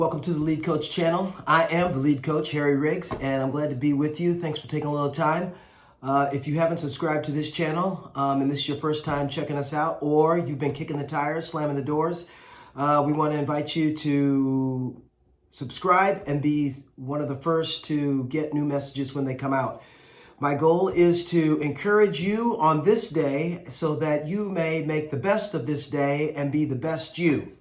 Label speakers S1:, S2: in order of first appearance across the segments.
S1: Welcome to the Lead Coach channel. I am the Lead Coach, Harry Riggs, and I'm glad to be with you. Thanks for taking a little time. If you haven't subscribed to this channel, and this is your first time checking us out, or you've been kicking the tires, slamming the doors, we want to invite you to subscribe and be one of the first to get new messages when they come out. My goal is to encourage you on this day so that you may make the best of this day and be the best you.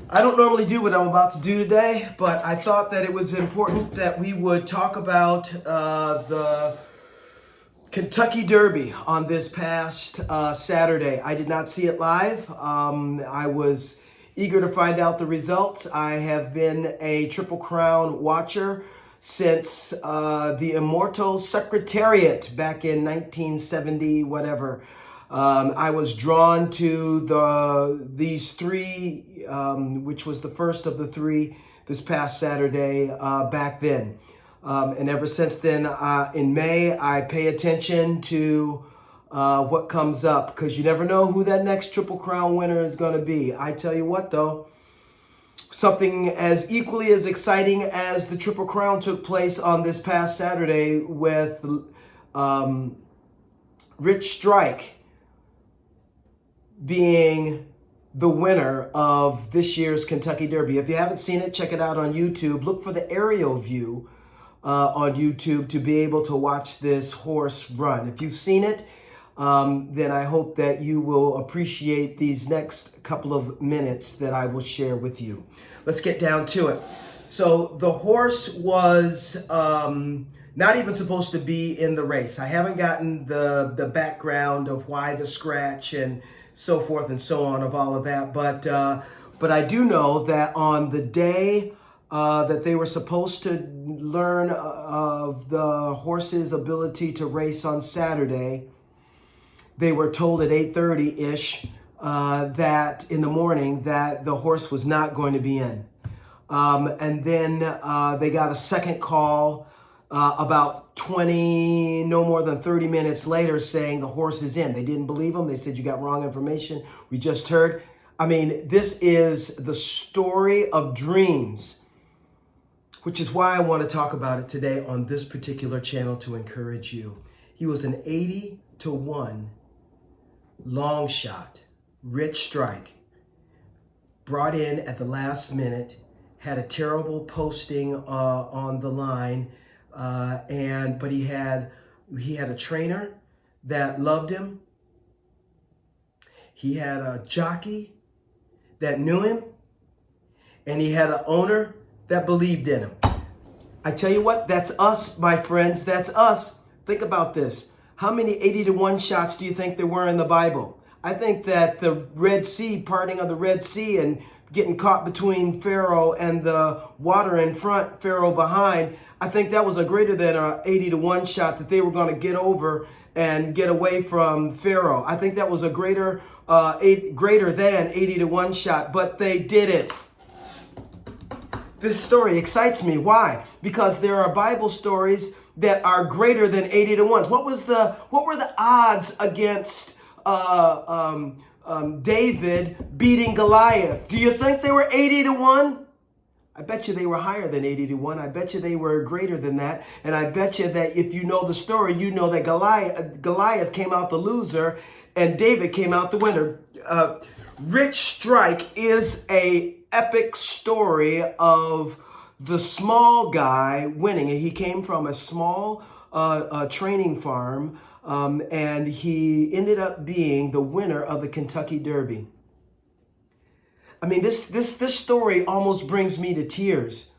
S1: I don't normally do what I'm about to do today, but I thought that it was important that we would talk about the Kentucky Derby on this past Saturday. I did not see it live. I was eager to find out the results. I have been a Triple Crown watcher since the Immortal Secretariat back in 1970, whatever. I was drawn to these three, which was the first of the three this past Saturday back then. And ever since then, in May, I pay attention to what comes up because you never know who that next Triple Crown winner is going to be. I tell you what, though, something as equally as exciting as the Triple Crown took place on this past Saturday with Rich Strike being the winner of this year's Kentucky Derby. If you haven't seen it, check it out on YouTube. Look for the aerial view on YouTube to be able to watch this horse run. If you've seen it, then I hope that you will appreciate these next couple of minutes that I will share with you. Let's get down to it. So the horse was not even supposed to be in the race. I haven't gotten the background of why the scratch and so forth and so on of all of that. But I do know that on the day that they were supposed to learn of the horse's ability to race on Saturday, they were told at 8:30-ish that in the morning that the horse was not going to be in. And then they got a second call about no more than 30 minutes later saying the horse is in. They didn't believe them. They said, you got wrong information. We just heard. I mean, this is the story of dreams, which is why I want to talk about it today on this particular channel to encourage you. He was an 80-1 long shot. Rich Strike, brought in at the last minute, had a terrible posting on the line. But he had a trainer that loved him. He had a jockey that knew him, and he had an owner that believed in him. I tell you what, that's us, my friends. That's us. Think about this. How many 80-1 shots do you think there were in the Bible? I think that the Red Sea, parting of the Red Sea and getting caught between Pharaoh and the water in front, Pharaoh behind, I think that was a greater than a 80-1 shot that they were going to get over and get away from Pharaoh. I think that was a greater than 80-1 shot, but they did it. This story excites me. Why? Because there are Bible stories that are greater than 80-1. What were the odds against David beating Goliath? Do you think they were 80-1? I bet you they were higher than 80-1. I bet you they were greater than that. And I bet you that if you know the story, you know that Goliath came out the loser and David came out the winner. Rich Strike is a epic story of the small guy winning. He came from a small training farm, and he ended up being the winner of the Kentucky Derby. I mean, this story almost brings me to tears.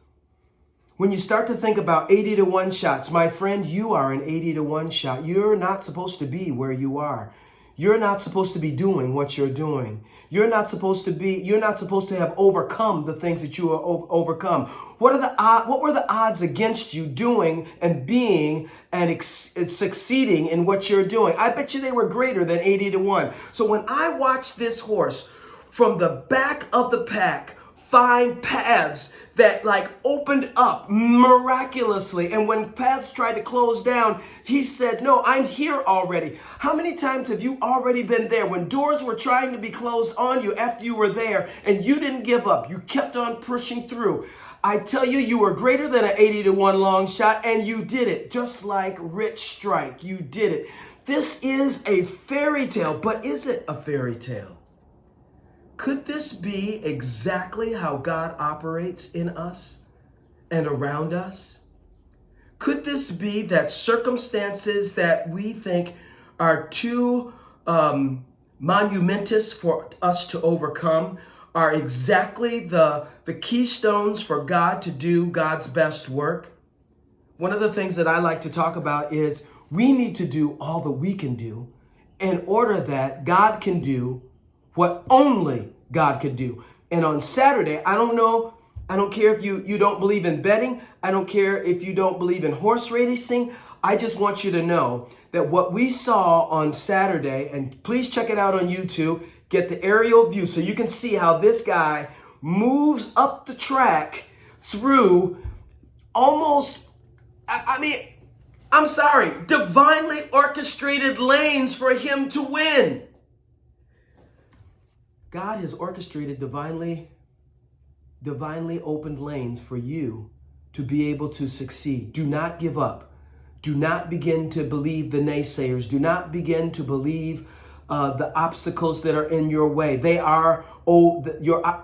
S1: When you start to think about 80-1 shots, my friend, you are an 80-1 shot. You're not supposed to be where you are. You're not supposed to be doing what you're doing. You're not supposed to have overcome the things that you have overcome. What were the odds against you doing and being and succeeding in what you're doing? I bet you they were greater than 80-1. So when I watch this horse from the back of the pack find paths that like opened up miraculously. And when paths tried to close down, he said, no, I'm here already. How many times have you already been there when doors were trying to be closed on you after you were there and you didn't give up? You kept on pushing through. I tell you, you were greater than an 80-1 long shot, and you did it. Just like Rich Strike, you did it. This is a fairy tale, but is it a fairy tale? Could this be exactly how God operates in us and around us? Could this be that circumstances that we think are too monumentous for us to overcome are exactly the keystones for God to do God's best work? One of the things that I like to talk about is we need to do all that we can do in order that God can do what only God could do. And on Saturday, I don't care if you don't believe in betting. I don't care if you don't believe in horse racing. I just want you to know that what we saw on Saturday, and please check it out on YouTube, get the aerial view so you can see how this guy moves up the track through almost, I'm sorry, divinely orchestrated lanes for him to win. God has orchestrated divinely opened lanes for you to be able to succeed. Do not give up. Do not begin to believe the naysayers. Do not begin to believe the obstacles that are in your way.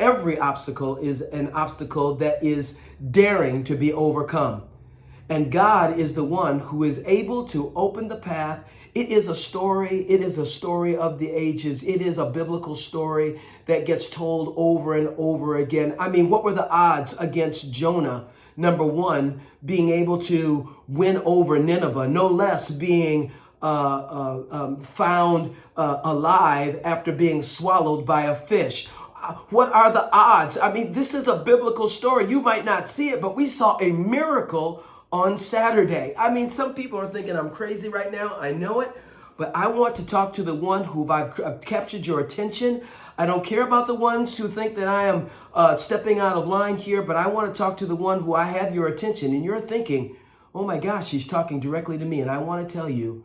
S1: Every obstacle is an obstacle that is daring to be overcome. And God is the one who is able to open the path. It is a story. It is a story of the ages. It is a biblical story that gets told over and over again. I mean, what were the odds against Jonah? Number one, being able to win over Nineveh, no less being found alive after being swallowed by a fish. What are the odds? I mean, this is a biblical story. You might not see it, but we saw a miracle on Saturday. I mean, some people are thinking I'm crazy right now. I know it, but I want to talk to the one who I've captured your attention. I don't care about the ones who think that I am stepping out of line here, but I want to talk to the one who I have your attention. And you're thinking, oh my gosh, he's talking directly to me. And I want to tell you,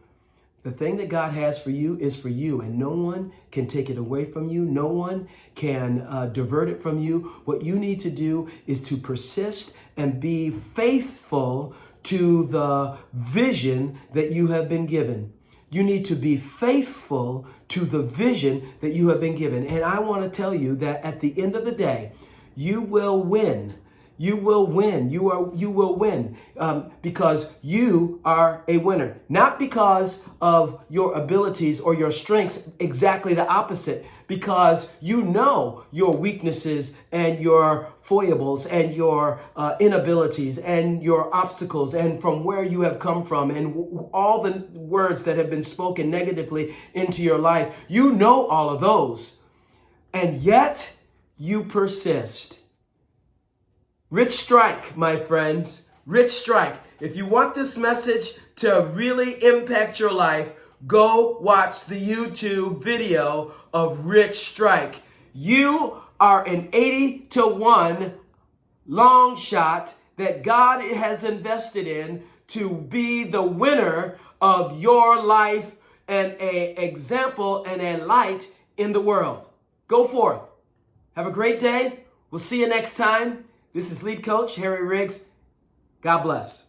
S1: the thing that God has for you is for you, and no one can take it away from you. No one can divert it from you. What you need to do is to persist and be faithful to the vision that you have been given. You need to be faithful to the vision that you have been given. And I want to tell you that at the end of the day, you will win. You will win. You will win because you are a winner. Not because of your abilities or your strengths, exactly the opposite. Because you know your weaknesses and your foibles and your inabilities and your obstacles and from where you have come from and all the words that have been spoken negatively into your life. You know all of those. And yet you persist. Rich Strike, my friends, Rich Strike. If you want this message to really impact your life, go watch the YouTube video of Rich Strike. You are an 80-1 long shot that God has invested in to be the winner of your life and an example and a light in the world. Go forth. Have a great day. We'll see you next time. This is lead coach Harry Riggs. God bless.